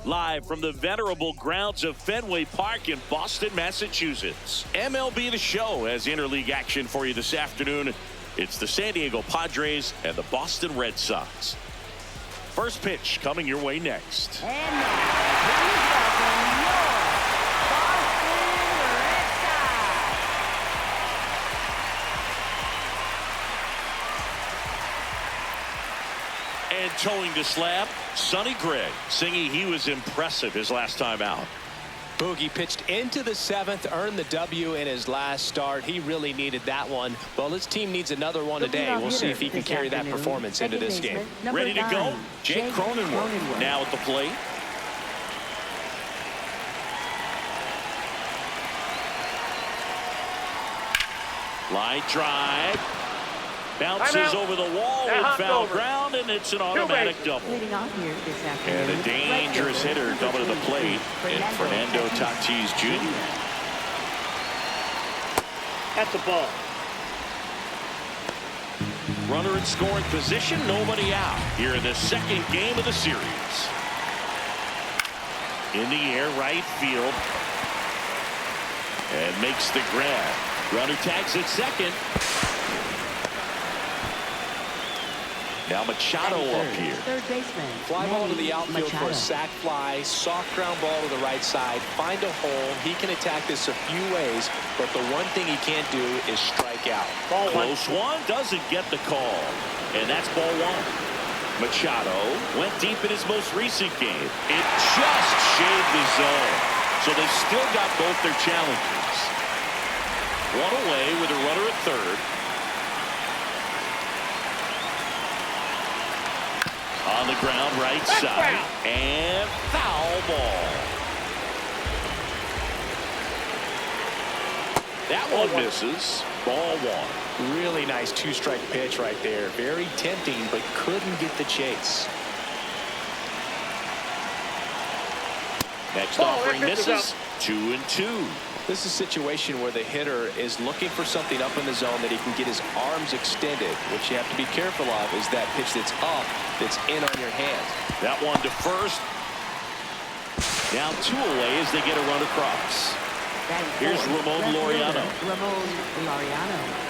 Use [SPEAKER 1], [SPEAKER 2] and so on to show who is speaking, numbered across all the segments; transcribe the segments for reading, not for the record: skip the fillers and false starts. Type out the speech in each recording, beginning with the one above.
[SPEAKER 1] Live from the venerable grounds of Fenway Park in Boston, Massachusetts. MLB The Show has interleague action for you this afternoon. It's the San Diego Padres and the Boston Red Sox. First pitch coming your way next.
[SPEAKER 2] And now, please welcome your Boston Red Sox.
[SPEAKER 1] And towing the slab, Sonny Gregg, singing he was impressive his last time out.
[SPEAKER 3] Boogie pitched into the seventh, earned the W in his last start. He really needed that one. Well, his team needs another one today. We'll see if he can carry that performance into this game.
[SPEAKER 1] Ready to go? Jake Cronenworth now at the plate. Line drive. Bounces over the wall with foul ground, and it's an automatic double.
[SPEAKER 2] Leading off here this afternoon.
[SPEAKER 1] And a dangerous hitter coming to the plate in Fernando Tatis Jr.
[SPEAKER 4] That's a ball.
[SPEAKER 1] Runner in scoring position, nobody out here in the second game of the series. In the air, right field. And makes the grab. Runner tags at second. Now Machado up here.
[SPEAKER 2] Third baseman.
[SPEAKER 3] Fly ball to the outfield for a sac fly. Soft ground ball to the right side. Find a hole. He can attack this a few ways, but the one thing he can't do is strike out.
[SPEAKER 1] Close one, doesn't get the call. And that's ball one. Machado went deep in his most recent game. It just shaved the zone. So they've still got both their challenges. One away with a runner at third. On the ground, right side, and foul ball. That one misses. Ball one.
[SPEAKER 3] Really nice two-strike pitch right there. Very tempting, but couldn't get the chase.
[SPEAKER 1] Next offering misses. 2-2.
[SPEAKER 3] This is a situation where the hitter is looking for something up in the zone that he can get his arms extended. What you have to be careful of is that pitch that's up, that's in on your hand.
[SPEAKER 1] That one to first. Now 2 away as they get a run across. Here's Ramon Laureano.
[SPEAKER 2] Ramon Laureano.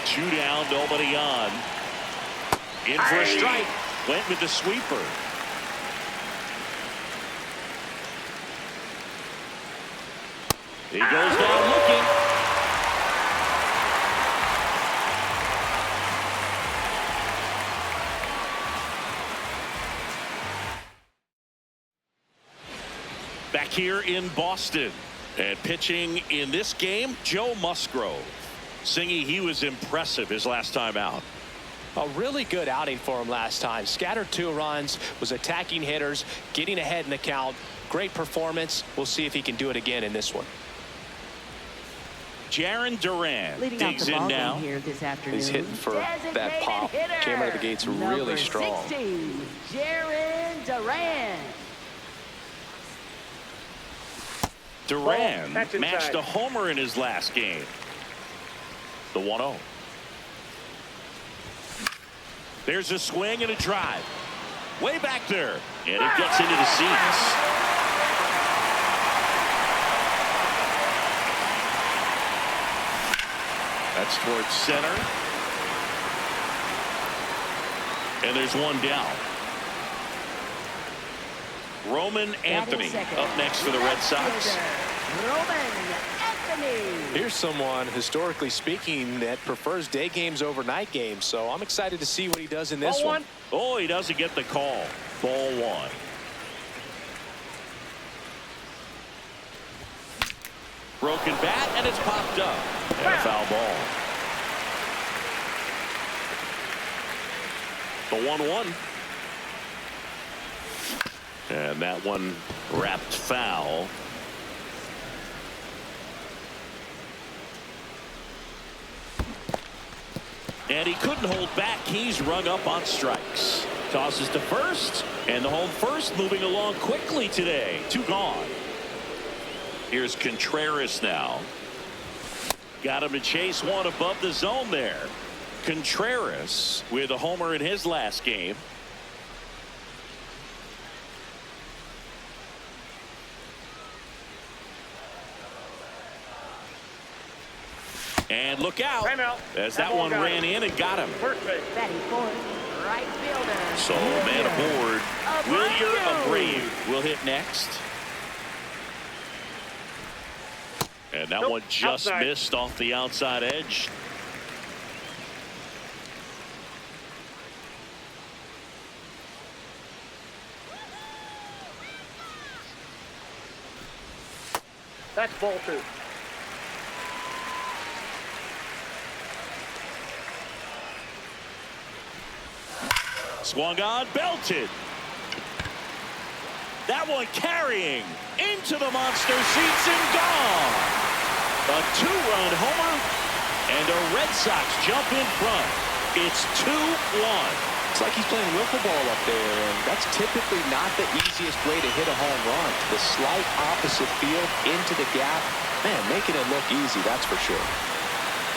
[SPEAKER 1] Two down, nobody on. In for a strike. Went with the sweeper. He goes down looking. Back here in Boston. And pitching in this game, Joe Musgrove. Singing he was impressive his last time out.
[SPEAKER 3] A really good outing for him last time. Scattered 2 runs, was attacking hitters, getting ahead in the count. Great performance. We'll see if he can do it again in this one.
[SPEAKER 1] Jaron Duran digs in now.
[SPEAKER 2] Here this afternoon.
[SPEAKER 3] He's hitting for that pop. Came out of the gates really strong.
[SPEAKER 2] 16, Jaron Duran.
[SPEAKER 1] Duran matched a homer in his last game. The 1-0. There's a swing and a drive. Way back there. And it gets into the seats. That's towards center. And there's one down. Roman Anthony up next for the Red Sox.
[SPEAKER 2] Roman Anthony.
[SPEAKER 3] Here's someone, historically speaking, that prefers day games over night games. So I'm excited to see what he does in this one.
[SPEAKER 1] Oh, he doesn't get the call. Ball one. Broken bat, and it's popped up. And a foul ball. The 1-1. And that one wrapped foul. And he couldn't hold back. He's rung up on strikes. Tosses to first, and the home first moving along quickly today. 2 gone. Here's Contreras now. Got him to chase one above the zone there. Contreras with a homer in his last game. And look out as that one ran in and got him.
[SPEAKER 2] Batting fourth, right fielder.
[SPEAKER 1] So man aboard. Wilyer Abreu will hit next. And that one just missed off the outside edge.
[SPEAKER 4] That's ball two.
[SPEAKER 1] Swung on, belted. That one carrying into the monster seats and gone. A two-run homer, and the Red Sox jump in front. It's 2-1.
[SPEAKER 3] It's like he's playing wiffle ball up there, and that's typically not the easiest way to hit a home run. The slight opposite field into the gap. Man, making it look easy, that's for sure.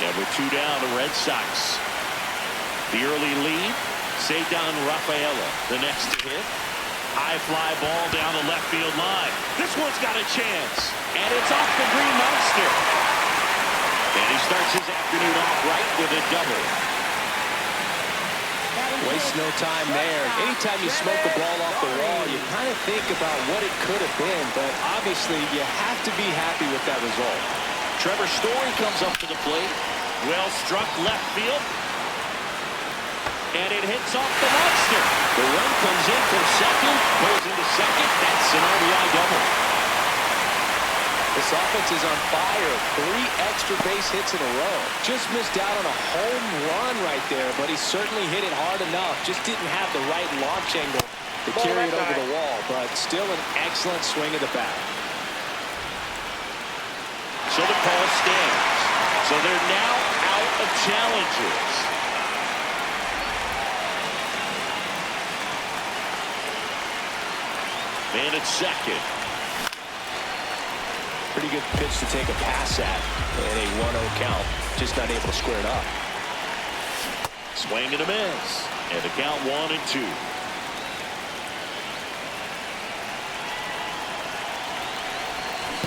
[SPEAKER 1] And with two down, the Red Sox. The early lead. Cedar Rafaela, the next to hit. High fly ball down the left field line. This one's got a chance, and it's off the green monster. And he starts his afternoon off right with a double.
[SPEAKER 3] Waste no time there. Anytime you smoke a ball off the wall, you kind of think about what it could have been, but obviously you have to be happy with that result.
[SPEAKER 1] Trevor Story comes up to the plate. Well struck left field. And it hits off the monster. The run comes in from second, goes into second. That's an RBI double.
[SPEAKER 3] This offense is on fire. 3 extra base hits in a row. Just missed out on a home run right there, but he certainly hit it hard enough. Just didn't have the right launch angle to carry it over the wall, but still an excellent swing of the bat.
[SPEAKER 1] So the call stands. So they're now out of challenges. Man at second.
[SPEAKER 3] Pretty good pitch to take a pass at in a 1-0 count. Just not able to square it up.
[SPEAKER 1] Swing and a miss. And the count 1-2.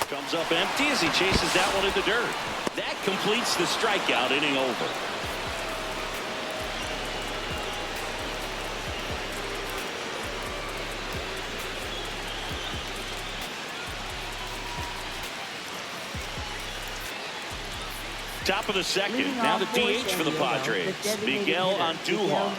[SPEAKER 1] Comes up empty as he chases that one in the dirt. That completes the strikeout, inning over. Top of the second. Now the DH for the Padres. Miguel Andujar.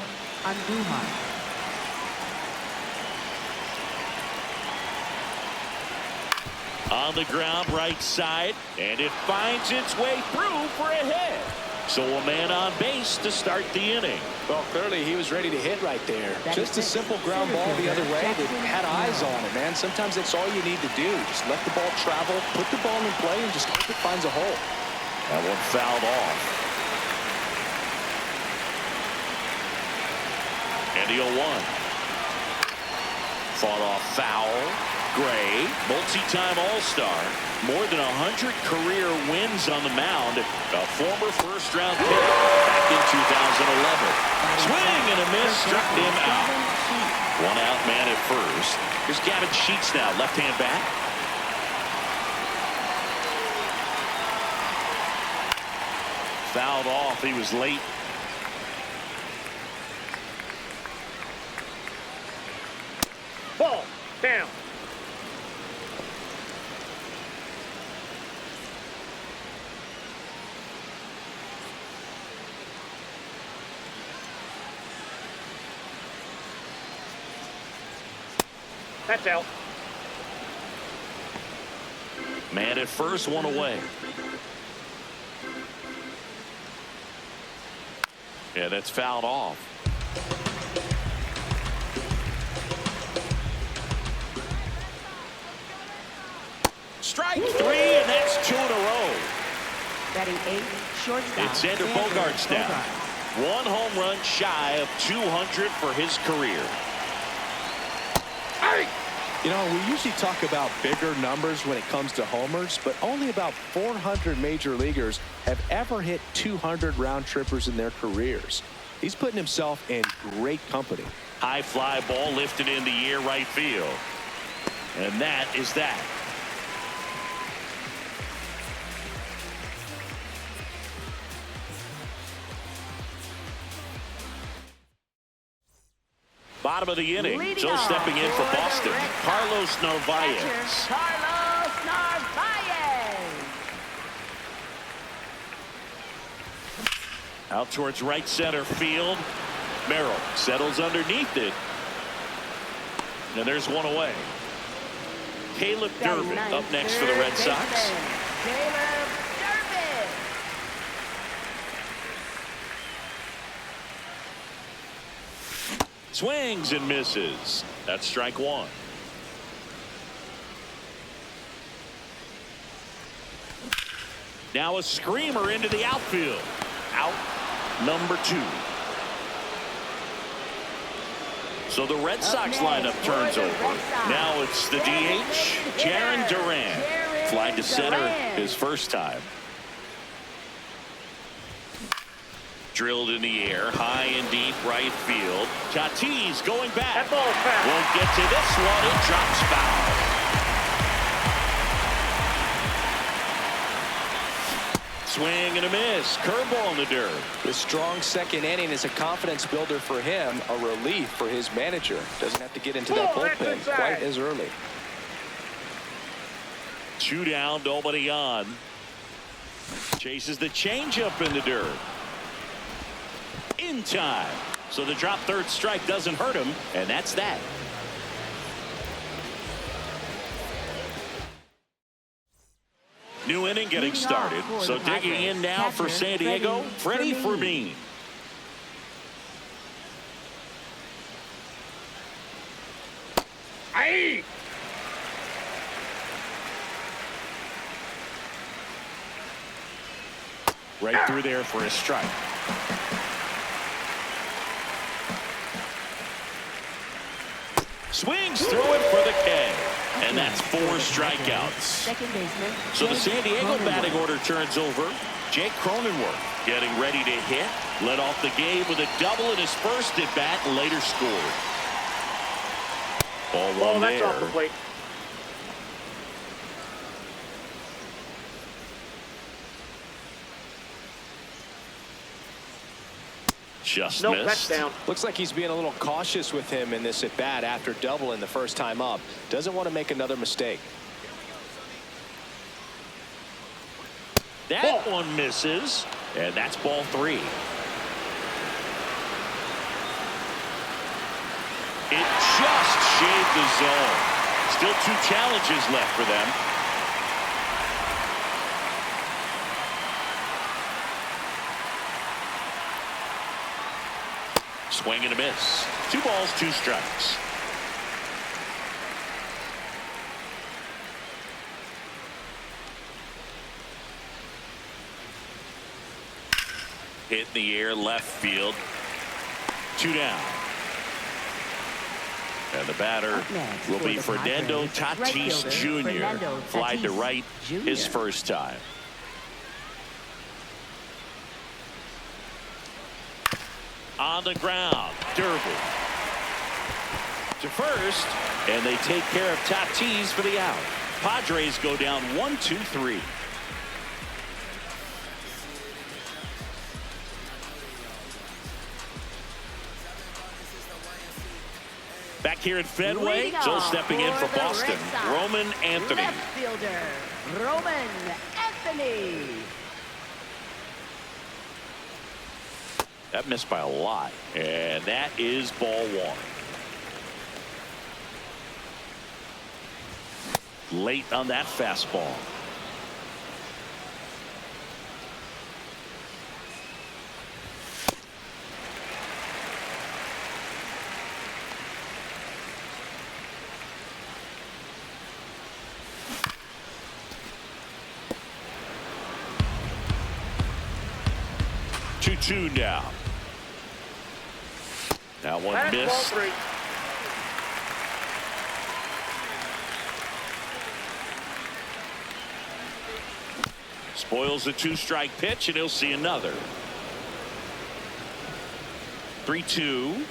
[SPEAKER 1] On the ground, right side. And it finds its way through for a hit. So a man on base to start the inning.
[SPEAKER 3] Well, clearly he was ready to hit right there. Just a simple ground ball the other way that had eyes on it, man. Sometimes that's all you need to do. Just let the ball travel, put the ball in play, and just hope it finds a hole.
[SPEAKER 1] That one fouled off. And the 0-1. Fought off foul. Gray, multi-time All-Star. More than 100 career wins on the mound. A former first-round pick back in 2011. Swing and a miss struck him out. One out man at first. Here's Gavin Sheets now, left-hand bat. Fouled off. He was late.
[SPEAKER 4] Ball down. That's out.
[SPEAKER 1] Man at first, one away. Yeah, that's fouled off. Strike 3, and that's 2 in a row.
[SPEAKER 2] Batting 8, shortstop.
[SPEAKER 1] It's Xander Bogaerts now. 1 home run shy of 200 for his career.
[SPEAKER 3] You know, we usually talk about bigger numbers when it comes to homers, but only about 400 major leaguers have ever hit 200 round trippers in their careers. He's putting himself in great company.
[SPEAKER 1] High fly ball lifted in the air right field. And that is that. Bottom of the inning.
[SPEAKER 2] Leading
[SPEAKER 1] So
[SPEAKER 2] off
[SPEAKER 1] stepping in for
[SPEAKER 2] for the
[SPEAKER 1] Boston,
[SPEAKER 2] Red Sox,
[SPEAKER 1] Carlos Narvaez.
[SPEAKER 2] catcher, Carlos Narvaez.
[SPEAKER 1] Out towards right center field. Merrill settles underneath it. And there's one away. Caleb Durbin up next for the Red Sox.
[SPEAKER 2] Caleb Durbin.
[SPEAKER 1] Swings and misses. That's strike one. Now a screamer into the outfield. Out number 2. So the Red Sox lineup turns over. Now it's the DH, Jarren Duran. Flying to center his first time. Drilled in the air, high and deep right field. Tatis going back.
[SPEAKER 4] That ball's foul.
[SPEAKER 1] Won't get to this one. It drops foul. Swing and a miss. Curveball in the dirt.
[SPEAKER 3] The strong second inning is a confidence builder for him, a relief for his manager. Doesn't have to get into that
[SPEAKER 4] Oh, that's
[SPEAKER 3] bullpen
[SPEAKER 4] inside.
[SPEAKER 3] quite as early.
[SPEAKER 1] 2 down, nobody on. Chases the changeup in the dirt. In time. So the drop third strike doesn't hurt him, and that's that. New inning getting started. So digging in now for San Diego, Freddie Fermin.
[SPEAKER 4] Aye.
[SPEAKER 1] Right through there for a strike. Swings through it for the K. And that's 4 strikeouts.
[SPEAKER 2] Second baseman.
[SPEAKER 1] So the
[SPEAKER 2] Jake
[SPEAKER 1] San Diego
[SPEAKER 2] Cronenworth.
[SPEAKER 1] batting order turns over. Jake Cronenworth getting ready to hit. Led off the game with a double in his first at bat and later scored. Ball one
[SPEAKER 4] Oh, that's
[SPEAKER 1] there.
[SPEAKER 4] off the plate.
[SPEAKER 1] Just
[SPEAKER 4] Nope,
[SPEAKER 1] missed.
[SPEAKER 4] that's down.
[SPEAKER 3] Looks like he's being a little cautious with him in this at bat after double in the first time up. Doesn't want to make another mistake.
[SPEAKER 1] That one misses, and that's ball 3. It just shaved the zone. Still 2 challenges left for them. Swing and a miss. 2 balls, 2 strikes. Hit in the air left field. 2 down. And the batter
[SPEAKER 2] Up next
[SPEAKER 1] will
[SPEAKER 2] for
[SPEAKER 1] be
[SPEAKER 2] the
[SPEAKER 1] Fernando
[SPEAKER 2] Padres, right
[SPEAKER 1] Tatis
[SPEAKER 2] fielder
[SPEAKER 1] Jr.
[SPEAKER 2] Fernando
[SPEAKER 1] Flied to
[SPEAKER 2] Tatis
[SPEAKER 1] right
[SPEAKER 2] Jr.
[SPEAKER 1] his first time. On the ground, Durbin to first, and they take care of Tatis for the out. Padres go down 1-2-3. Back here at Fenway,
[SPEAKER 2] Leading
[SPEAKER 1] so
[SPEAKER 2] off
[SPEAKER 1] stepping in for
[SPEAKER 2] the
[SPEAKER 1] Boston,
[SPEAKER 2] Red Sox,
[SPEAKER 1] Roman Anthony.
[SPEAKER 2] Left fielder, Roman Anthony.
[SPEAKER 1] That missed by a lot, and that is ball 1. Late on that fastball. Two now. That one
[SPEAKER 4] That's ball
[SPEAKER 1] missed.
[SPEAKER 4] 3.
[SPEAKER 1] Spoils the 2-strike pitch, and he'll see another. 3-2.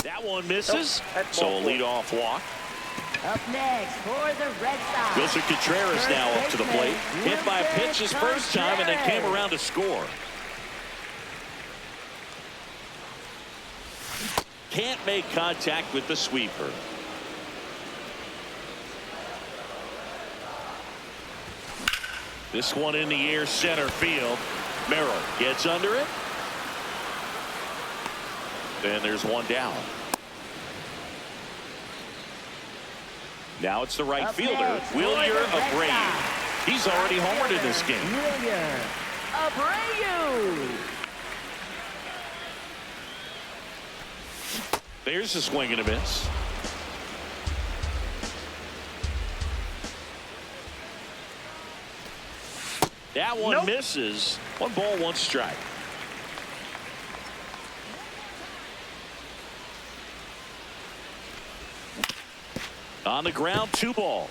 [SPEAKER 1] That one misses.
[SPEAKER 4] Nope, that's
[SPEAKER 1] So a
[SPEAKER 4] ball four.
[SPEAKER 1] leadoff walk.
[SPEAKER 2] Up next for the Red Sox.
[SPEAKER 1] Wilson Contreras
[SPEAKER 2] First
[SPEAKER 1] now up to the plate.
[SPEAKER 2] baseman,
[SPEAKER 1] Hit by a pitch his first time and then came
[SPEAKER 2] Contreras.
[SPEAKER 1] around to score. Can't make contact with the sweeper. This one in the air, center field. Merrill gets under it. Then there's one down. Now it's the right
[SPEAKER 2] Up
[SPEAKER 1] fielder,
[SPEAKER 2] next for the
[SPEAKER 1] Wilyer
[SPEAKER 2] Red
[SPEAKER 1] Abreu.
[SPEAKER 2] Sox.
[SPEAKER 1] He's already homered in this game.
[SPEAKER 2] Wilyer Abreu.
[SPEAKER 1] There's a swing and a miss. That one
[SPEAKER 4] Nope.
[SPEAKER 1] misses. 1 ball, 1 strike. On the ground, 2 ball.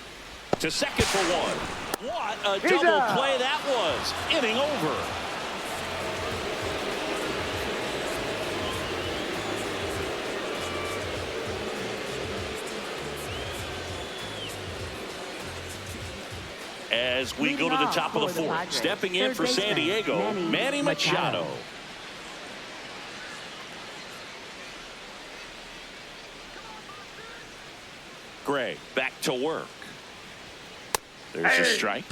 [SPEAKER 1] To second for 1. What a
[SPEAKER 4] He's
[SPEAKER 1] double
[SPEAKER 4] out.
[SPEAKER 1] play that was. Inning over. As we go to the top of the 4th,
[SPEAKER 2] Padres,
[SPEAKER 1] stepping in
[SPEAKER 2] third
[SPEAKER 1] for San
[SPEAKER 2] baseman,
[SPEAKER 1] Diego, Manny Machado. Gray back to work. There's a
[SPEAKER 4] Hey.
[SPEAKER 1] strike.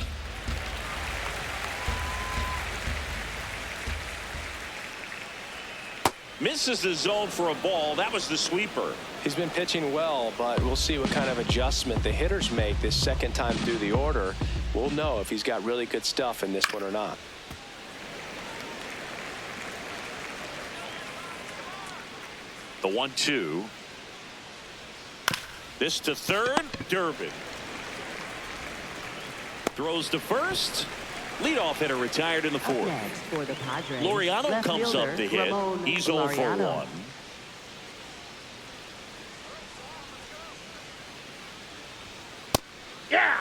[SPEAKER 1] Misses the zone for a ball. That was the sweeper.
[SPEAKER 3] He's been pitching well, but we'll see what kind of adjustment the hitters make this second time through the order. We'll know if he's got really good stuff in this one or not.
[SPEAKER 1] The 1-2. This to third. Durbin throws to first. Leadoff hitter retired in the
[SPEAKER 2] Up
[SPEAKER 1] 4th.
[SPEAKER 2] next for the Padres.
[SPEAKER 1] Loriano
[SPEAKER 2] left
[SPEAKER 1] comes
[SPEAKER 2] fielder,
[SPEAKER 1] up to hit.
[SPEAKER 2] Ramon
[SPEAKER 1] He's 0 for
[SPEAKER 2] Loriano.
[SPEAKER 1] 1.
[SPEAKER 4] Yeah.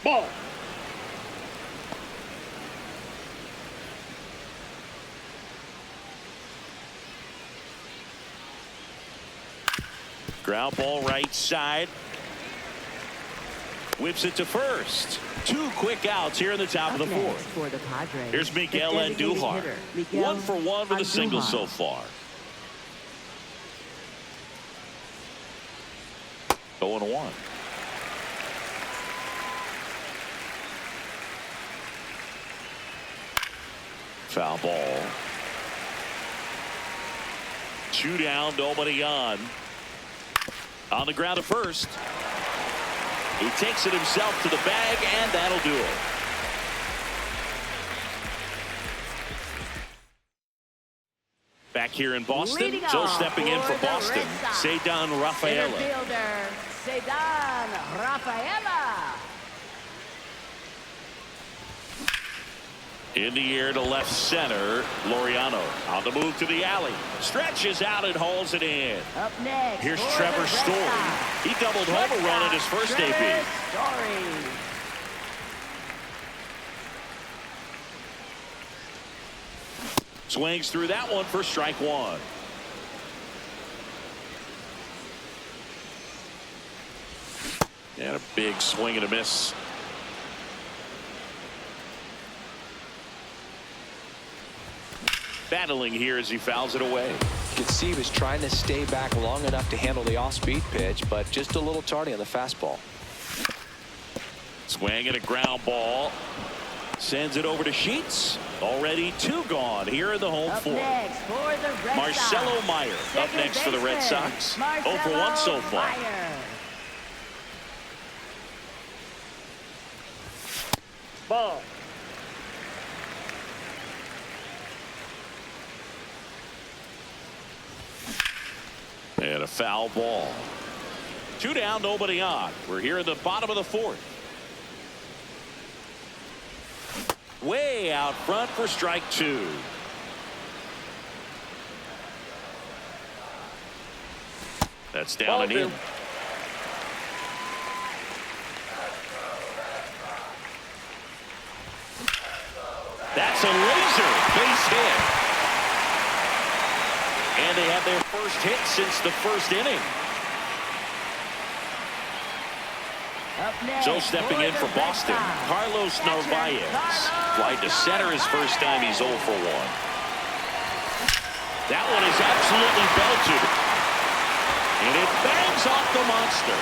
[SPEAKER 4] Ball.
[SPEAKER 1] Ground ball right side. Whips it to first. 2 quick outs here in the top
[SPEAKER 2] Up
[SPEAKER 1] of the
[SPEAKER 2] next
[SPEAKER 1] 4th.
[SPEAKER 2] for the Padres.
[SPEAKER 1] Here's Miguel
[SPEAKER 2] the designated
[SPEAKER 1] Andujar.
[SPEAKER 2] hitter, Miguel
[SPEAKER 1] 1 for 1 with a single
[SPEAKER 2] Andujar.
[SPEAKER 1] so far. 0-1. Foul ball. 2 down, nobody on. On the ground at first. He takes it himself to the bag, and that'll do it. Back here in Boston,
[SPEAKER 2] Leading
[SPEAKER 1] so
[SPEAKER 2] off
[SPEAKER 1] stepping in for
[SPEAKER 2] for the
[SPEAKER 1] Boston,
[SPEAKER 2] Red Sox.
[SPEAKER 1] Cedar
[SPEAKER 2] Center
[SPEAKER 1] Rafaela.
[SPEAKER 2] fielder, Cedar Rafaela.
[SPEAKER 1] In the air to left center, Loriano on the move to the alley. Stretches out and hauls it in.
[SPEAKER 2] Up next.
[SPEAKER 1] Here's
[SPEAKER 2] for
[SPEAKER 1] Trevor
[SPEAKER 2] the Red
[SPEAKER 1] Story.
[SPEAKER 2] Sox.
[SPEAKER 1] He doubled home a run in his first
[SPEAKER 2] Trevor
[SPEAKER 1] debut.
[SPEAKER 2] Story.
[SPEAKER 1] Swings through that one for strike 1. And a big swing and a miss. Battling here as he fouls it away.
[SPEAKER 3] You can see he was trying to stay back long enough to handle the off-speed pitch, but just a little tardy on the fastball.
[SPEAKER 1] Swing and a ground ball. Sends it over to Sheets. Already 2 gone here in the home
[SPEAKER 2] Up
[SPEAKER 1] 4th.
[SPEAKER 2] next for the Red
[SPEAKER 1] Marcelo
[SPEAKER 2] Sox.
[SPEAKER 1] Meyer up
[SPEAKER 2] Second
[SPEAKER 1] next for the Red
[SPEAKER 2] baseman,
[SPEAKER 1] Sox.
[SPEAKER 2] Marcelo
[SPEAKER 1] 0 for 1 so far.
[SPEAKER 2] Meyer.
[SPEAKER 4] Ball.
[SPEAKER 1] And a foul ball. 2 down, nobody on. We're here in the bottom of the 4th. Way out front for strike 2. That's down
[SPEAKER 4] Ball
[SPEAKER 1] and in.
[SPEAKER 4] two.
[SPEAKER 1] That's a laser base hit. And they have their first hit since the first inning.
[SPEAKER 2] Up next,
[SPEAKER 1] So stepping in for
[SPEAKER 2] the
[SPEAKER 1] Boston,
[SPEAKER 2] Red Sox,
[SPEAKER 1] Carlos
[SPEAKER 2] catcher,
[SPEAKER 1] Narvaez.
[SPEAKER 2] Carlos
[SPEAKER 1] Flied to center his first time. He's 0 for 1. That one is absolutely belted. And it bangs off the monster.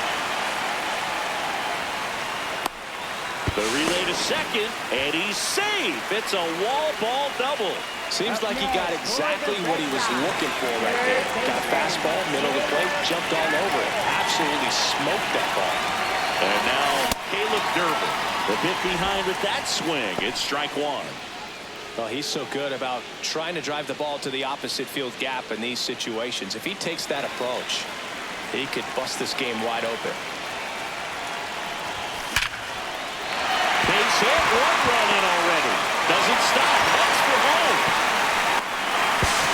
[SPEAKER 1] The relay to second, and he's safe. It's a wall ball double.
[SPEAKER 3] Seems like he got exactly what he was looking for right there. Got a fastball, middle of the plate, jumped all over it. Absolutely smoked that ball.
[SPEAKER 1] And now Caleb Durbin, a bit behind with that swing. It's strike one.
[SPEAKER 3] Well, he's so good about trying to drive the ball to the opposite field gap in these situations. If he takes that approach, he could bust this game wide open.
[SPEAKER 1] Base hit, one run in already. Doesn't stop, heads for home.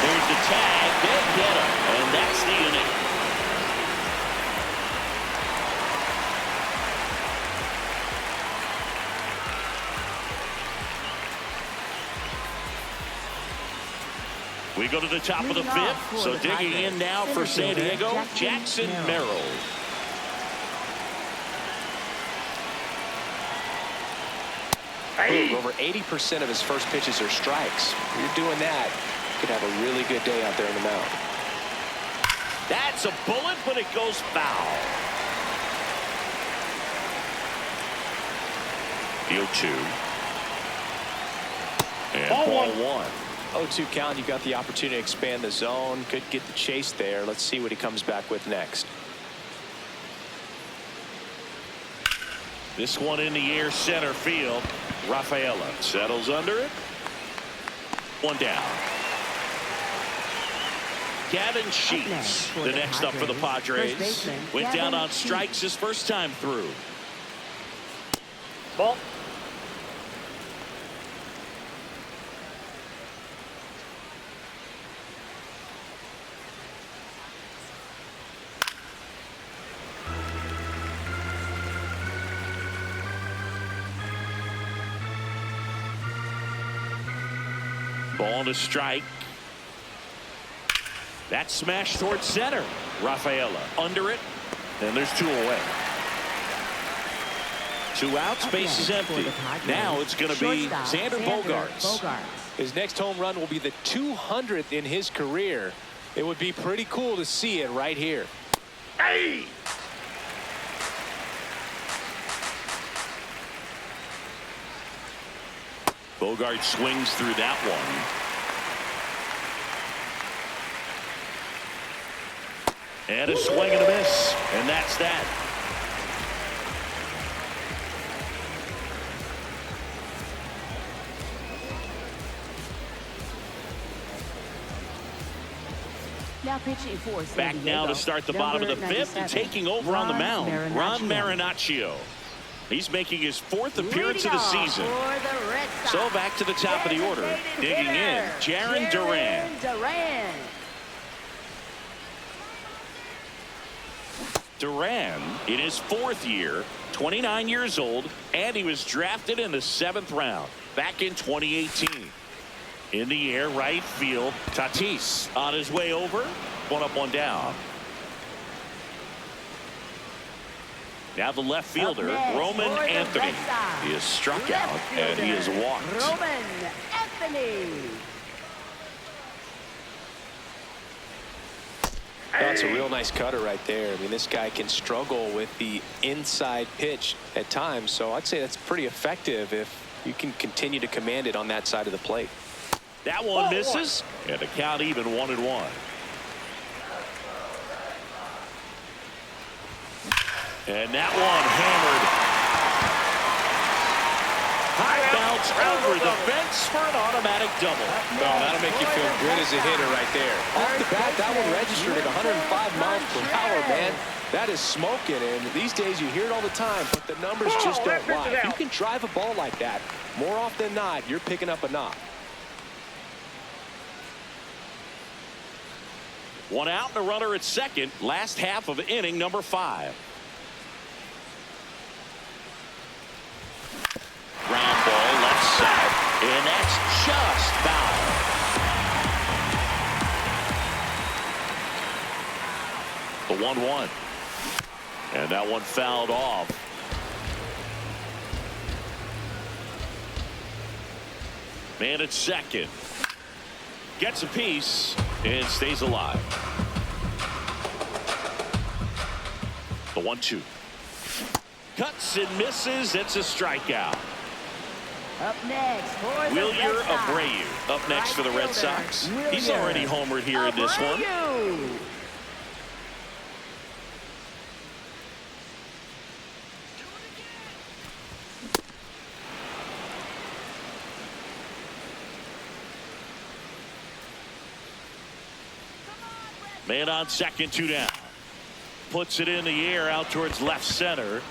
[SPEAKER 1] There's the tag, they get him, and that's the inning. We go to the top of the fifth, so digging in now for San Diego, Jackson Merrill.
[SPEAKER 3] Over 80% of his first pitches are strikes. If you're doing that, you could have a really good day out there in the mound.
[SPEAKER 1] That's a bullet, but it goes foul. The 0-2. And ball one.
[SPEAKER 3] 0-2 count. You got the opportunity to expand the zone. Could get the chase there. Let's see what he comes back with next.
[SPEAKER 1] This one in the air, center field. Rafaela settles under it. One down. Gavin Sheets, the next up for the Padres. Went down on strikes his first time through.
[SPEAKER 4] Ball.
[SPEAKER 1] Ball to strike. That smash towards center. Rafaela under it, and there's two away. 2 outs, base is empty. Now it's going to be Xander Bogaerts.
[SPEAKER 3] His next home run will be the 200th in his career. It would be pretty cool to see it right here.
[SPEAKER 1] Hey! Bogaerts swings through that one. And a swing and a miss. And that's that.
[SPEAKER 2] Now pitching for San
[SPEAKER 1] Back
[SPEAKER 2] Diego,
[SPEAKER 1] now to start the bottom of the fifth and taking over on the mound. Ron Marinaccio. He's making his 4th appearance of the season. So back to the top of the order. Digging in, Jarren Duran. Duran in his 4th year, 29 years old, and he was drafted in the 7th round back in 2018. In the air, right field, Tatis on his way over. One up, one down. Now the left fielder, Roman Anthony. He is struck out and he is walked.
[SPEAKER 2] Roman Anthony.
[SPEAKER 3] That's a real nice cutter right there. I mean, this guy can struggle with the inside pitch at times, so I'd say that's pretty effective if you can continue to command it on that side of the plate.
[SPEAKER 1] That one misses, and the count even 1-1. And that one hammered. High bounce over the fence for an automatic double.
[SPEAKER 3] Well, that'll make you feel good as a hitter right there. Off the bat, that one registered at 105 miles per hour, man. That is smoking, and these days you hear it all the time, but the numbers just don't lie. If you can drive a ball like that, more often than not, you're picking up a knock.
[SPEAKER 1] One out and a runner at second. Last half of inning number 5. Ground ball left side. And that's just foul. The 1-1. And that one fouled off. Man at second. Gets a piece and stays alive. The 1-2. Cuts and misses. It's a strikeout.
[SPEAKER 2] Up next for the
[SPEAKER 1] Wilyer
[SPEAKER 2] Red Sox.
[SPEAKER 1] Abreu up next for the Red Sox. He's already homered here in this one.
[SPEAKER 2] Abreu.
[SPEAKER 1] Man on second, 2 down. Puts it in the air out towards left center.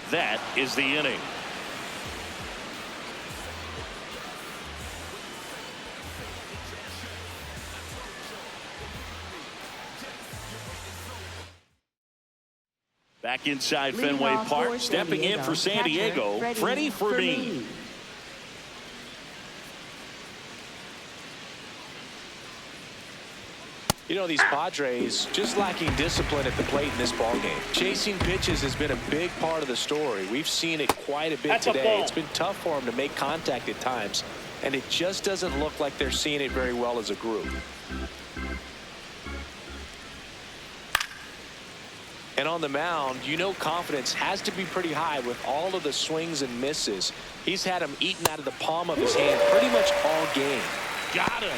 [SPEAKER 1] That is the inning. Back inside
[SPEAKER 2] Leading
[SPEAKER 1] Fenway
[SPEAKER 2] off
[SPEAKER 1] Park,
[SPEAKER 2] for
[SPEAKER 1] stepping in for San Diego, Freddie Fermin.
[SPEAKER 3] You know, these Padres just lacking discipline at the plate in this ballgame. Chasing pitches has been a big part of the story. We've seen it quite a bit
[SPEAKER 4] That's a
[SPEAKER 3] today.
[SPEAKER 4] ball.
[SPEAKER 3] It's been tough for them to make contact at times, and it just doesn't look like they're seeing it very well as a group. And on the mound, you know confidence has to be pretty high with all of the swings and misses. He's had them eaten out of the palm of his hand pretty much all game.
[SPEAKER 1] Got him.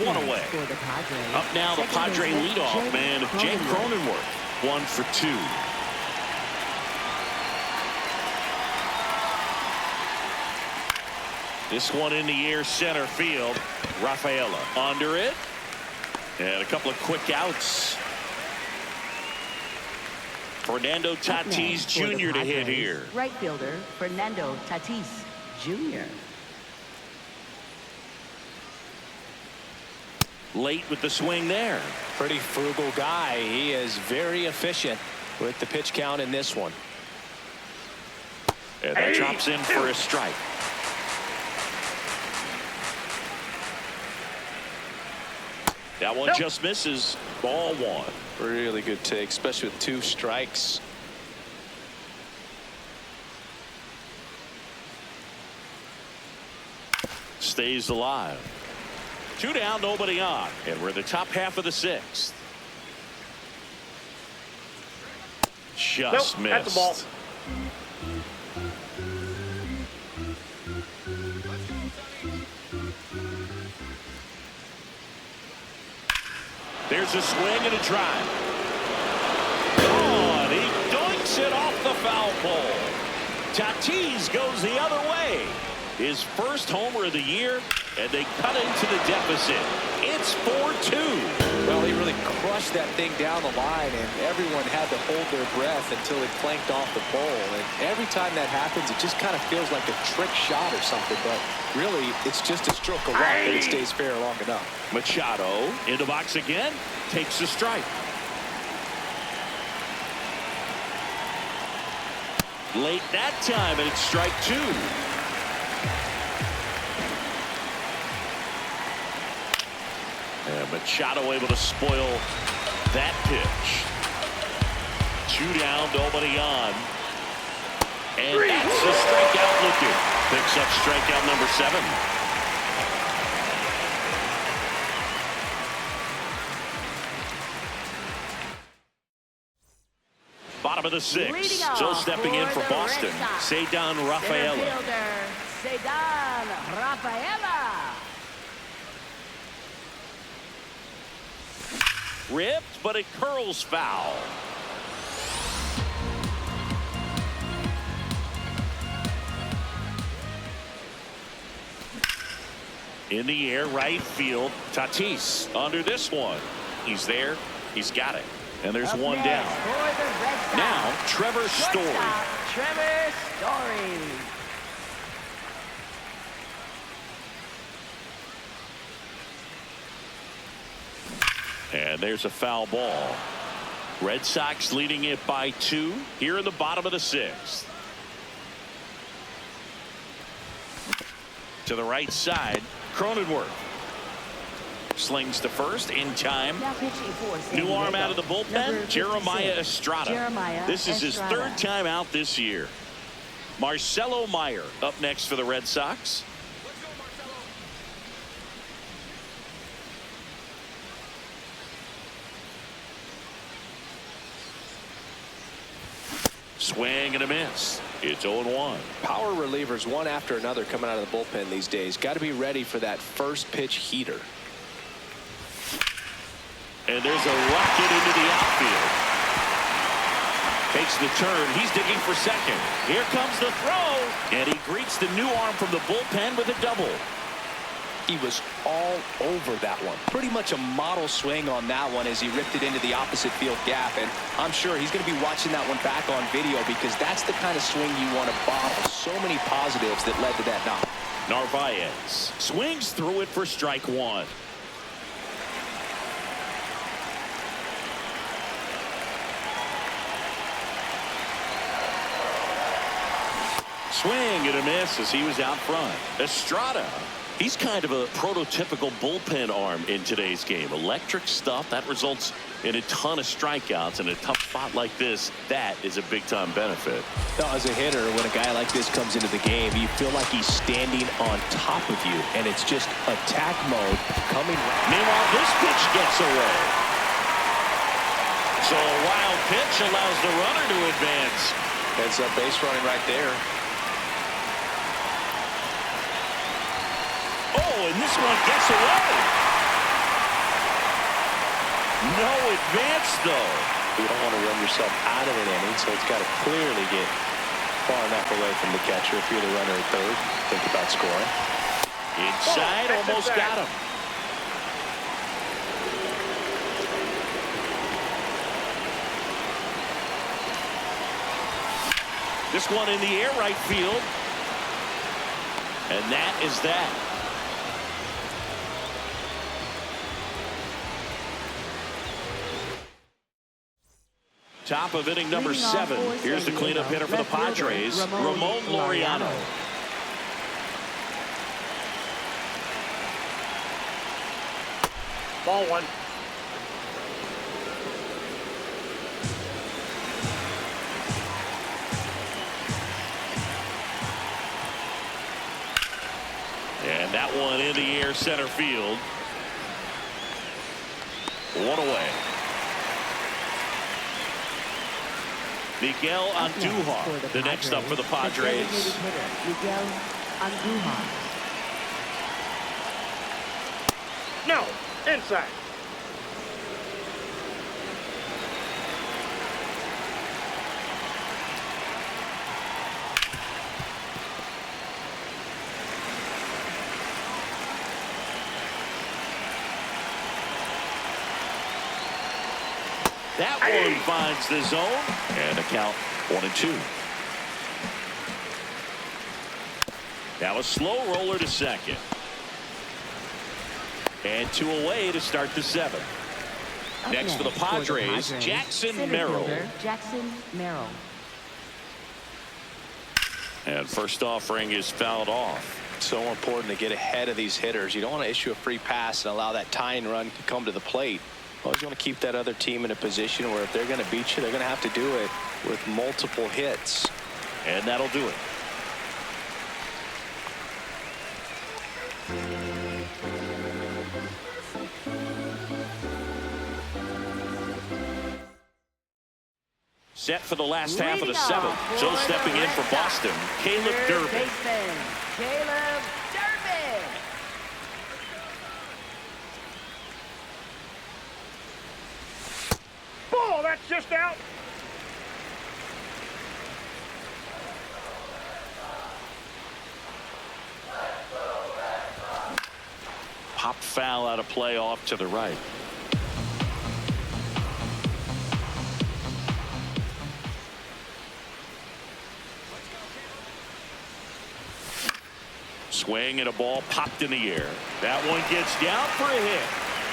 [SPEAKER 1] One away.
[SPEAKER 2] For the Padres.
[SPEAKER 1] Up now the
[SPEAKER 2] Second
[SPEAKER 1] Padre
[SPEAKER 2] baseman,
[SPEAKER 1] leadoff man, Jake Cronenworth. 1 for 2. This one in the air center field. Rafaela under it. And a couple of quick outs. Fernando
[SPEAKER 2] Up
[SPEAKER 1] Tatis
[SPEAKER 2] next for the
[SPEAKER 1] Jr. to hit
[SPEAKER 2] Padres,
[SPEAKER 1] here.
[SPEAKER 2] Right fielder Fernando Tatis Jr.
[SPEAKER 1] Late with the swing there.
[SPEAKER 3] Pretty frugal guy. He is very efficient with the pitch count in this one.
[SPEAKER 1] And that drops in for a strike. That one just misses. Ball 1.
[SPEAKER 3] Really good take, especially with 2 strikes.
[SPEAKER 1] Stays alive. 2 down, nobody on. And we're in the top half of the 6th. Just
[SPEAKER 4] Nope,
[SPEAKER 1] missed.
[SPEAKER 4] that's a ball.
[SPEAKER 1] There's a swing and a drive. Oh, and he dunks it off the foul pole. Tatis goes the other way. His first homer of the year, and they cut into the deficit. It's 4-2.
[SPEAKER 3] Well, he really crushed that thing down the line, and everyone had to hold their breath until it clanked off the pole. And every time that happens, it just kind of feels like a trick shot or something. But really, it's just a stroke of luck that it stays fair long enough.
[SPEAKER 1] Machado in the box again, takes a strike. Late that time, and it's strike 2. And Machado able to spoil that pitch. 2 down, nobody on. And that's a strikeout looking. Picks up strikeout number 7. Bottom of the 6th.
[SPEAKER 2] Leading
[SPEAKER 1] Still
[SPEAKER 2] off
[SPEAKER 1] stepping in for
[SPEAKER 2] the
[SPEAKER 1] Boston.
[SPEAKER 2] Red Sox.
[SPEAKER 1] Cedar
[SPEAKER 2] Center
[SPEAKER 1] Rafaela.
[SPEAKER 2] fielder Cedar Rafaela.
[SPEAKER 1] Ripped, but it curls foul. In the air, right field. Tatis under this one. He's there. He's got it. And there's
[SPEAKER 2] Up
[SPEAKER 1] one
[SPEAKER 2] next
[SPEAKER 1] down.
[SPEAKER 2] for the Red Sox.
[SPEAKER 1] Now, Trevor Story.
[SPEAKER 2] Shortstop, Trevor Story.
[SPEAKER 1] And there's a foul ball. Red Sox leading it by 2 here in the bottom of the 6th. To the right side, Cronenworth slings to first in time.
[SPEAKER 2] Now pitching for San
[SPEAKER 1] New arm
[SPEAKER 2] Diego,
[SPEAKER 1] out of the bullpen,
[SPEAKER 2] number
[SPEAKER 1] Jeremiah
[SPEAKER 2] 56,
[SPEAKER 1] Estrada.
[SPEAKER 2] Jeremiah
[SPEAKER 1] This is his
[SPEAKER 2] Estrada.
[SPEAKER 1] 3rd time out this year. Marcelo Meyer up next for the Red Sox. Swing and a miss. It's 0-1.
[SPEAKER 3] Power relievers one after another coming out of the bullpen these days. Got to be ready for that first pitch heater.
[SPEAKER 1] And there's a rocket into the outfield. Takes the turn. He's digging for second. Here comes the throw. And he greets the new arm from the bullpen with a double.
[SPEAKER 3] He was all over that one. Pretty much a model swing on that one as he ripped it into the opposite field gap. And I'm sure he's going to be watching that one back on video because that's the kind of swing you want to bottle. So many positives that led to that knock.
[SPEAKER 1] Narvaez swings through it for strike 1. Swing and a miss as he was out front. Estrada, he's kind of a prototypical bullpen arm in today's game. Electric stuff that results in a ton of strikeouts. In a tough spot like this, that is a big-time benefit.
[SPEAKER 3] Now, as a hitter, when a guy like this comes into the game, you feel like he's standing on top of you, and it's just attack mode coming.
[SPEAKER 1] Meanwhile, this pitch gets away. So a wild pitch allows the runner to advance.
[SPEAKER 3] Heads up base running right there.
[SPEAKER 1] Oh, and this one gets away. No advance, though.
[SPEAKER 3] You don't want to run yourself out of an inning, so it's got to clearly get far enough away from the catcher. If you're the runner at third, think about scoring.
[SPEAKER 1] Inside, almost got him. This one in the air right field. And that is that. Top of inning number 7. Here's the cleanup hitter for the Padres, Ramon Laureano.
[SPEAKER 4] Ball 1.
[SPEAKER 1] And that one in the air center field. 1 away. Miguel Andujar, the next up for the Padres.
[SPEAKER 2] Miguel Andujar.
[SPEAKER 4] No. Inside.
[SPEAKER 1] That one finds the zone, and a count 1-2. Now a slow roller to second. And 2 away to start the 7th. Next for the Padres, Jackson Merrill.
[SPEAKER 2] Jackson Merrill.
[SPEAKER 1] And first offering is fouled off.
[SPEAKER 3] So important to get ahead of these hitters. You don't want to issue a free pass and allow that tying run to come to the plate. Always want to keep that other team in a position where if they're going to beat you, they're going to have to do it with multiple hits.
[SPEAKER 1] And that'll do it. Set for the last half of the 7th. So stepping in for Boston, Caleb Durbin.
[SPEAKER 2] Baseman, Caleb Durbin.
[SPEAKER 4] Ball, that's just out.
[SPEAKER 1] Pop foul out of play off to the right. Swing and a ball popped in the air. That one gets down for a hit.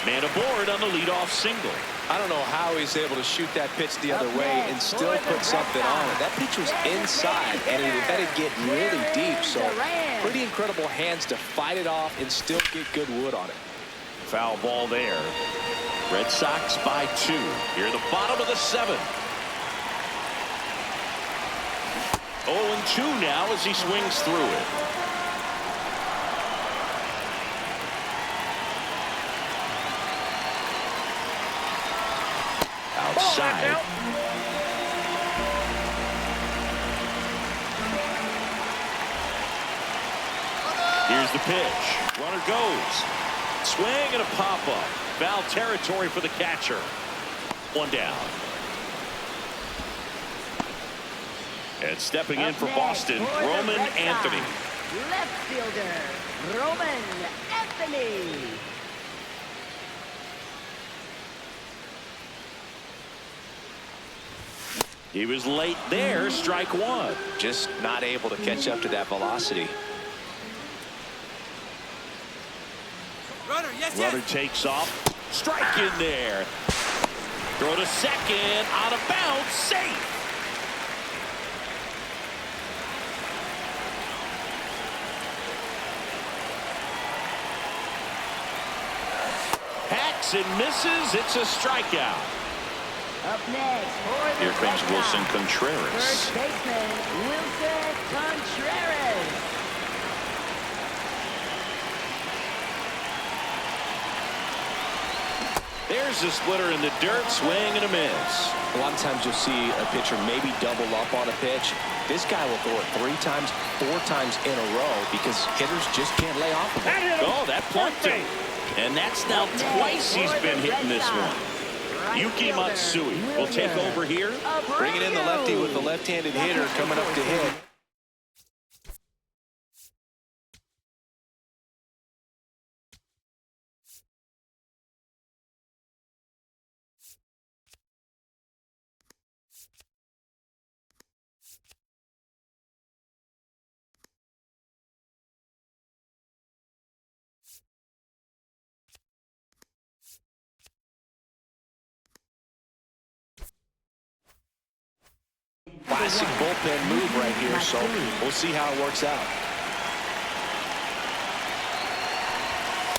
[SPEAKER 1] Man aboard on the leadoff single.
[SPEAKER 3] I don't know how he's able to shoot that pitch the other way and still put something on it. That pitch was inside, and it had to get really deep. So pretty incredible hands to fight it off and still get good wood on it.
[SPEAKER 1] Foul ball there. Red Sox by 2. Here in the bottom of the 7th. 0-2 now as he swings through it. Outside. Here's the pitch. Runner goes. Swing and a pop-up. Foul territory for the catcher. 1 down. And stepping in for Boston, Roman Anthony.
[SPEAKER 2] Left fielder, Roman Anthony.
[SPEAKER 1] He was late there, strike 1.
[SPEAKER 3] Just not able to catch up to that velocity.
[SPEAKER 1] Runner takes off. Strike in there. Throw to second. Out of bounds. Safe. Hacks and misses. It's a strikeout.
[SPEAKER 2] Up next for the
[SPEAKER 1] Here comes
[SPEAKER 2] Red
[SPEAKER 1] Wilson
[SPEAKER 2] Sox,
[SPEAKER 1] Contreras.
[SPEAKER 2] first baseman Wilson Contreras.
[SPEAKER 3] There's a splitter in the dirt, swing and a miss. A lot of times you'll see a pitcher maybe double up on a pitch. This guy will throw it 3 times, 4 times in a row because hitters just can't lay off of it.
[SPEAKER 1] Oh, that plunked him. And that's now twice he's been hitting this one. Yuki Matsui will take over here.
[SPEAKER 3] Bringing in the lefty with the left-handed hitter coming up to hit. Classic bullpen move right here, so we'll see how it works out.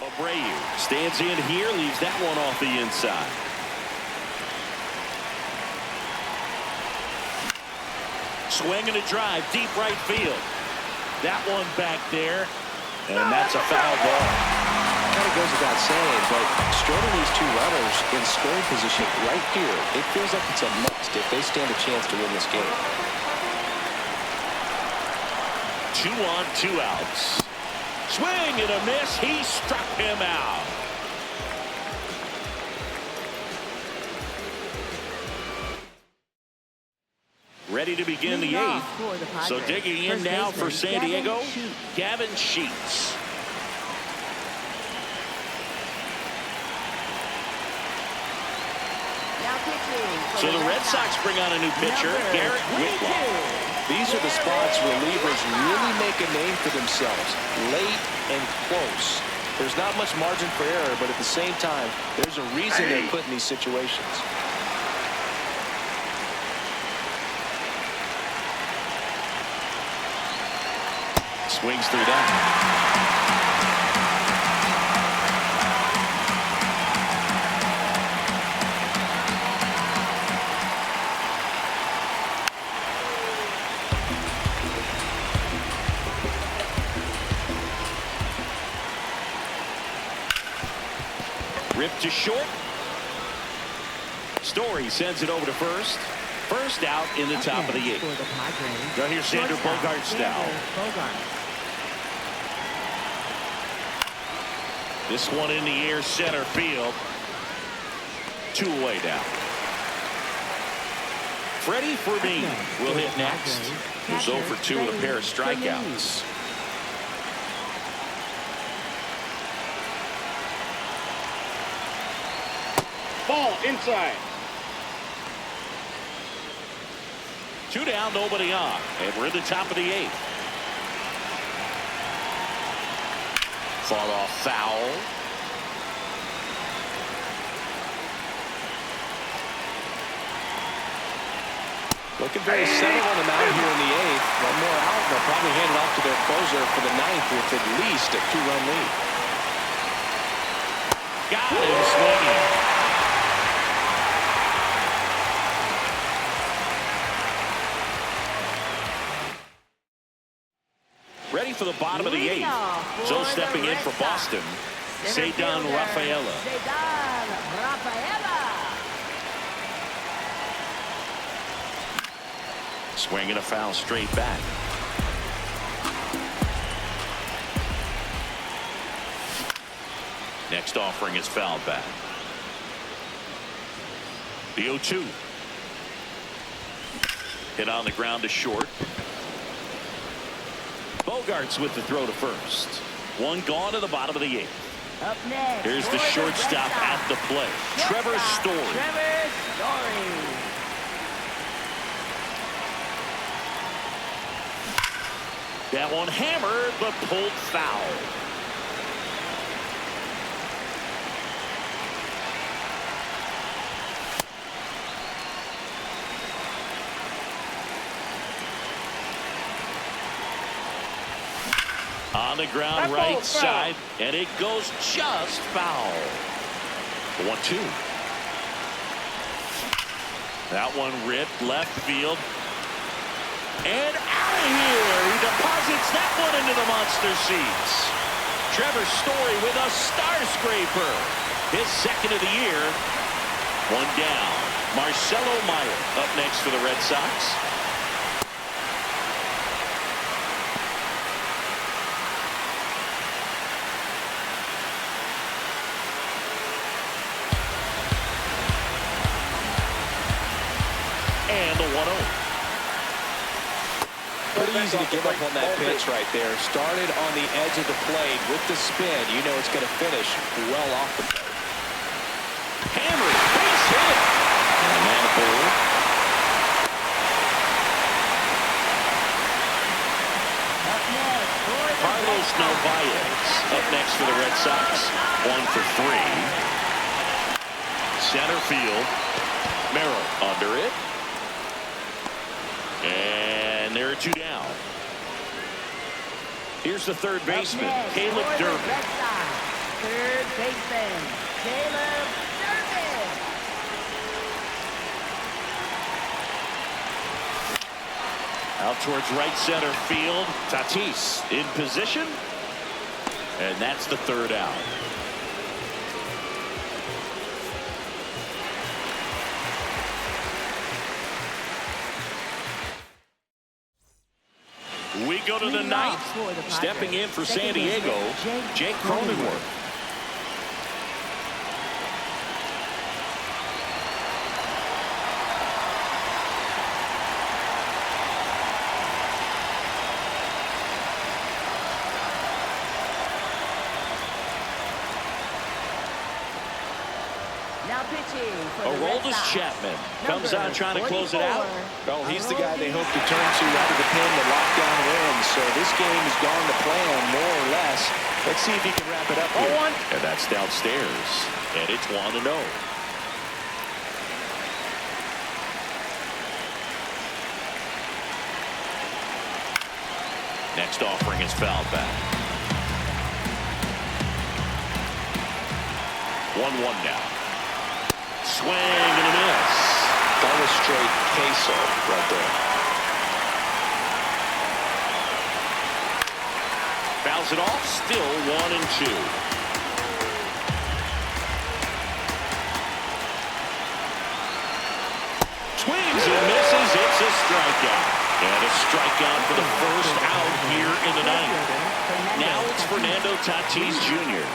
[SPEAKER 1] Abreu stands in here, leaves that one off the inside. Swing and a drive, deep right field. That one back there, and that's a foul ball.
[SPEAKER 3] Kind of goes without saying, but strolling these 2 runners in scoring position right here, it feels like it's a must if they stand a chance to win this game.
[SPEAKER 1] 2 on, 2 outs. Swing and a miss. He struck him out. Ready to begin the 8th. So digging in now for San Diego, Gavin Sheets. So the Red Sox bring on a new pitcher, Garrett Whitlock.
[SPEAKER 3] These are the spots relievers really make a name for themselves, late and close. There's not much margin for error, but at the same time, there's a reason they're put in these situations.
[SPEAKER 1] Swings through that. Ripped to short. Story sends it over to first. First out in the top of the 8th. Now here's Xander Bogaerts now. This one in the air, center field. 2 away now. Freddie Fermin will hit next. He's 0 for 2 with a pair of strikeouts.
[SPEAKER 4] Ball inside.
[SPEAKER 1] 2 down, nobody on. And we're at the top of the 8th. Fought off foul.
[SPEAKER 3] Looking very settled on the mound here in the 8th. One more out, and they'll probably hand it off to their closer for the 9th with at least a 2-run lead.
[SPEAKER 1] Got him swinging. Ready for the bottom of the 8th. So stepping in for Boston, Cedar Rafaela. Swinging a foul straight back. Next offering is fouled back. The 0-2. Hit on the ground to short. Bogarts with the throw to first. One gone to the bottom of the 8th.
[SPEAKER 2] Up next,
[SPEAKER 1] Here's the shortstop at the plate, Trevor Story.
[SPEAKER 2] Trevor Story.
[SPEAKER 1] That one hammered, but pulled foul. On the ground, right side, and it goes just foul. The 1-2. That one ripped left field. And out of here. He deposits that one into the monster seats. Trevor Story with a star scraper. His second of the year. One down. Marcelo Meyer up next for the Red Sox. And the 1-0.
[SPEAKER 3] Pretty easy to give up on that pitch right there. Started on the edge of the plate with the spin. You know it's going to finish well off the plate.
[SPEAKER 1] Hammered, base hit. And man aboard.
[SPEAKER 2] Up next, for the
[SPEAKER 1] Carlos
[SPEAKER 2] Red Sox.
[SPEAKER 1] Narvaez up next for the Red Sox. 1 for 3. Center field. Merrill under it. And there are 2 down. Here's the third baseman,
[SPEAKER 2] Up next,
[SPEAKER 1] Caleb
[SPEAKER 2] for the
[SPEAKER 1] Durbin.
[SPEAKER 2] Red Sox, third baseman, Caleb Durbin.
[SPEAKER 1] Out towards right center field. Tatis in position. And that's the third out. We go to the
[SPEAKER 2] Leading
[SPEAKER 1] 9th.
[SPEAKER 2] off for the Padres,
[SPEAKER 1] Stepping in for San
[SPEAKER 2] second baseman,
[SPEAKER 1] Diego, Jake Cronenworth.
[SPEAKER 2] Now pitching for the Red
[SPEAKER 1] Aroldis
[SPEAKER 2] Sox.
[SPEAKER 1] Chapman comes on trying to close it out.
[SPEAKER 3] Well, he's the guy they hope to turn to out of the pen to lock down wins. So this game has gone to plan, more or less. Let's see if he can wrap it up here.
[SPEAKER 1] And that's downstairs. And it's 1-0. Next offering is fouled back. 1-1 now. Swing and a miss.
[SPEAKER 3] That was straight queso right there.
[SPEAKER 1] Fouls it off. Still 1-2. Swings and misses. It's a strikeout. And a strikeout for the first out here in the 9th. Now it's Fernando Tatis Jr.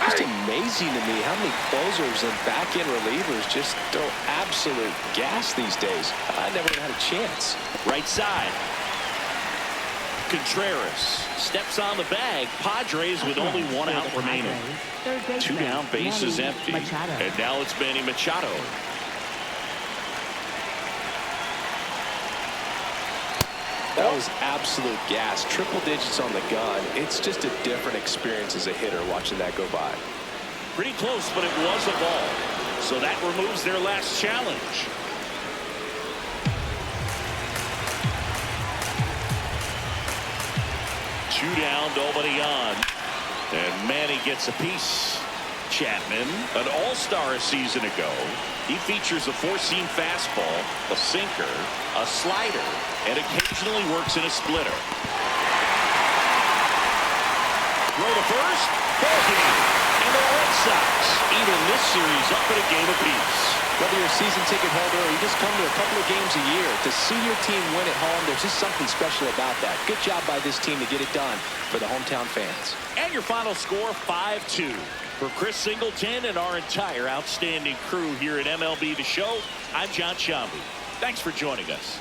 [SPEAKER 3] Just amazing to me how many closers and back-end relievers just throw absolute gas these days. I never had a chance.
[SPEAKER 1] Right side. Contreras steps on the bag. Padres with only 1 out remaining. 2 down, bases empty. And now it's Manny Machado.
[SPEAKER 3] That was absolute gas. Triple digits on the gun. It's just a different experience as a hitter watching that go by.
[SPEAKER 1] Pretty close, but it was a ball. So that removes their last challenge. Two down, nobody on. And Manny gets a piece. Chapman, an all-star a season ago. He features a four-seam fastball, a sinker, a slider, and occasionally works in a splitter. Throw to first, ball game. And the Red Sox even this series up in a game apiece.
[SPEAKER 3] Whether you're a season ticket holder or you just come to a couple of games a year, to see your team win at home, there's just something special about that. Good job by this team to get it done for the hometown fans.
[SPEAKER 1] And your final score, 5-2. For Chris Singleton and our entire outstanding crew here at MLB The Show, I'm John Shambi. Thanks for joining us.